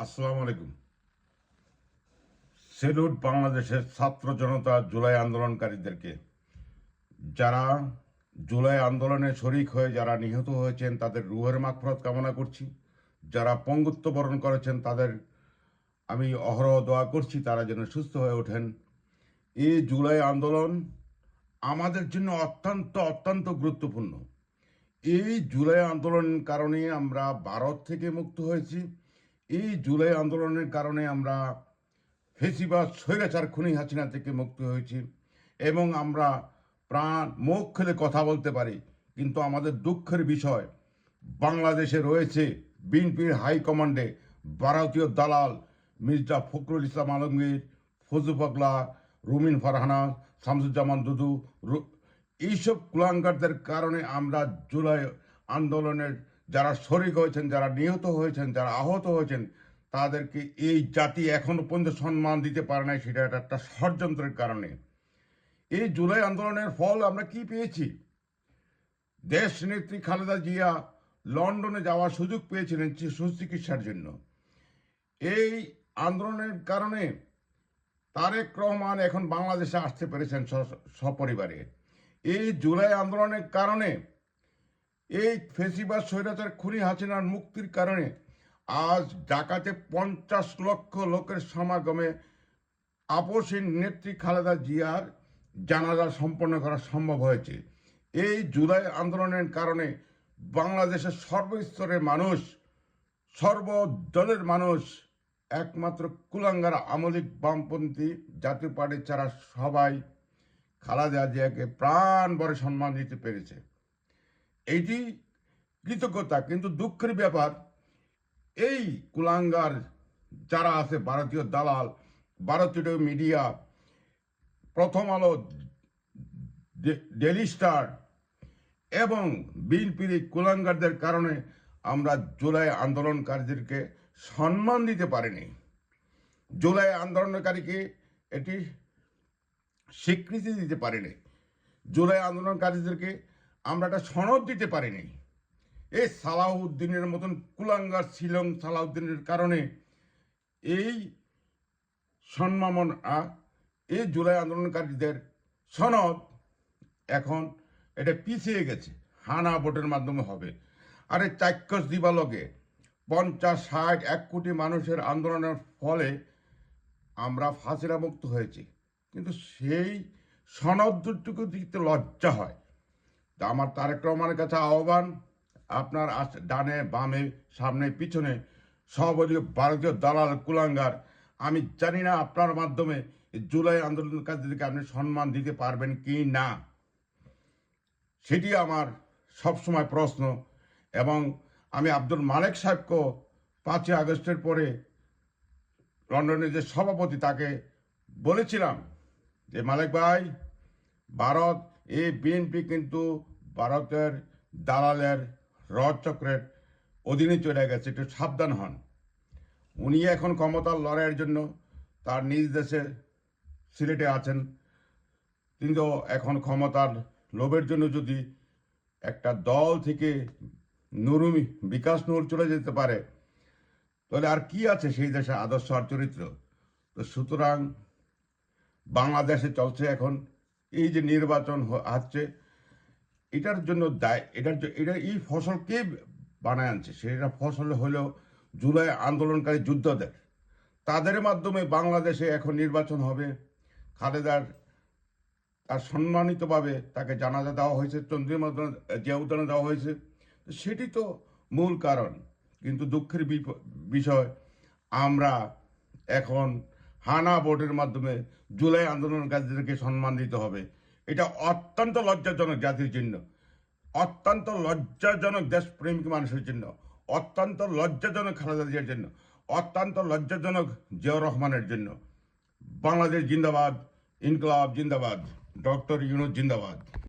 আসসালামু আলাইকুম। সেলুট বাংলাদেশের ছাত্র জনতা জুলাই আন্দোলনকারীদেরকে। যারা জুলাই আন্দোলনে শরিক হয়ে যারা নিহত হয়েছেন তাদের রুহের মাগফিরাত কামনা করছি। যারা পঙ্গুত্ব বরণ করেছেন তাদের আমি অহরহ দোয়া করছি তারা যেন সুস্থ হয়ে ওঠেন। এই জুলাই আন্দোলন আমাদের জন্য অত্যন্ত অত্যন্ত গুরুত্বপূর্ণ। এই জুলাই আন্দোলনের কারণে আমরা ভারত থেকে মুক্ত হয়েছি। এই জুলাই আন্দোলনের কারণে আমরা ফেসিবাদ স্বৈরাচার খুনি হাসিনা থেকে মুক্ত হয়েছি এবং আমরা প্রাণ মুখ খুলে কথা বলতে পারি। কিন্তু আমাদের দুঃখের বিষয়, বাংলাদেশে রয়েছে বিএনপির হাইকমান্ডে ভারতীয় দালাল মির্জা ফখরুল ইসলাম আলমগীর, ফজু পাগলা, রুমিন ফারহানা, শামসুজ্জামান দুদু, এইসব কুলাঙ্গারদের কারণে আমরা জুলাই আন্দোলনের যারা শরিক হয়েছেন, যারা নিহত হয়েছেন, যারা আহত হয়েছেন, তাদেরকে এই জাতি এখনো পর্যন্ত সম্মান দিতে পারে নাই। সেটা একটা ষড়যন্ত্রের কারণে। এই জুলাই আন্দোলনের ফল আমরা কি পেয়েছি? দেশ নেত্রী খালেদা জিয়া লন্ডনে যাওয়ার সুযোগ পেয়েছিলেন সুচিকিৎসার জন্য। এই আন্দোলনের কারণে তারেক রহমান এখন বাংলাদেশে আসতে পেরেছেন সপরিবারে। এই জুলাই আন্দোলনের কারণে, এই ফেসিবাদ স্বৈরাচার খুনি হাসিনার মুক্তির কারণে আজ ঢাকাতে 50 লক্ষ লোকের সমাগমে আপসহীন নেত্রী খালেদা জিয়ার জানাজা সম্পন্ন করা সম্ভব হয়েছে। এই জুলাই আন্দোলনের কারণে বাংলাদেশের সর্বস্তরের মানুষ, সর্বদলের মানুষ, একমাত্র কুলাঙ্গার আমলিক বামপন্থী জাতীয় পার্টি ছাড়া সবাই খালেদা জিয়াকে প্রাণ ভরে সম্মান দিতে পেরেছে। এইটি কৃতজ্ঞতা। কিন্তু দুঃখের ব্যাপার, এই কুলাঙ্গার যারা আছে, ভারতীয় দালাল, ভারতীয় মিডিয়া, প্রথম আলো, ডেলি স্টার এবং বিএনপির কুলাঙ্গারদের কারণে আমরা জুলাই আন্দোলনকারীদেরকে সম্মান দিতে পারিনি। জুলাই আন্দোলনকারীকে এটি স্বীকৃতি দিতে পারিনি। জুলাই আন্দোলনকারীদেরকে আমরা একটা সনদ দিতে পারিনি। এই সালাউদ্দিনের মতন কুলাঙ্গার শিলং সালাউদ্দিনের কারণে এই সম্মাননা, এই জুলাই আন্দোলনকারীদের সনদ এখন এটা পিছিয়ে গেছে। হানা ভোটের মাধ্যমে হবে। আরে চাক্ষুষ দিবালকে 50, 60, 1 কোটি মানুষের আন্দোলনের ফলে আমরা ফাঁসিরা মুক্ত হয়েছি। কিন্তু সেই সনদটুকু দিতে লজ্জা হয়। তা আমার তারেক রহমানের কাছে আহ্বান, আপনার ডানে বামে সামনে পিছনে সবলীয় ভারতীয় দালাল কুলাঙ্গার, আমি জানি না আপনার মাধ্যমে জুলাই আন্দোলনকারীদেরকে আপনি সম্মান দিতে পারবেন কি না। সেটি আমার সবসময় প্রশ্ন। এবং আমি আব্দুল মালেক সাহেবকে 5ই আগস্টের পরে লন্ডনের যে সভাপতি, তাকে বলেছিলাম যে মালেক ভাই, ভারত, এই বিএনপি কিন্তু ভারতের দালালের রথচক্রের অধীনে চলে গেছে, একটু সাবধান হন। উনি এখন ক্ষমতার লড়াইয়ের জন্য তার নিজ দেশে সিলেটে আছেন। তিনি তো এখন ক্ষমতার লোভের জন্য যদি একটা দল থেকে নুরুমি বিকাশ নুর চলে যেতে পারে, তাহলে আর কি আছে সেই দেশে আদর্শ আর চরিত্র? তো সুতরাং বাংলাদেশে চলছে এখন এই যে নির্বাচন হচ্ছে, এটার জন্য দায়, এটা এই ফসল কে বানায় আনছে? সেটা ফসল হলো জুলাই আন্দোলনকারী যোদ্ধাদের। তাদের মাধ্যমে বাংলাদেশে এখন নির্বাচন হবে। খালেদার তার সম্মানিতভাবে তাকে জানাজা দেওয়া হয়েছে, চন্দ্রিমা জিয়া উদ্যানে দেওয়া হয়েছে। সেটি তো মূল কারণ। কিন্তু দুঃখের বিষয়, আমরা এখন হানা ভোটের মাধ্যমে জুলাই আন্দোলনকারীদেরকে সম্মান দিতে হবে। এটা অত্যন্ত লজ্জাজনক জাতির জন্য, অত্যন্ত লজ্জাজনক দেশপ্রেমিক মানুষের জন্য, অত্যন্ত লজ্জাজনক খালেদা জিয়ার জন্য, অত্যন্ত লজ্জাজনক জিয়াউর রহমানের জন্য। বাংলাদেশ জিন্দাবাদ, ইনকলাব জিন্দাবাদ, ডক্টর ইউনূস জিন্দাবাদ।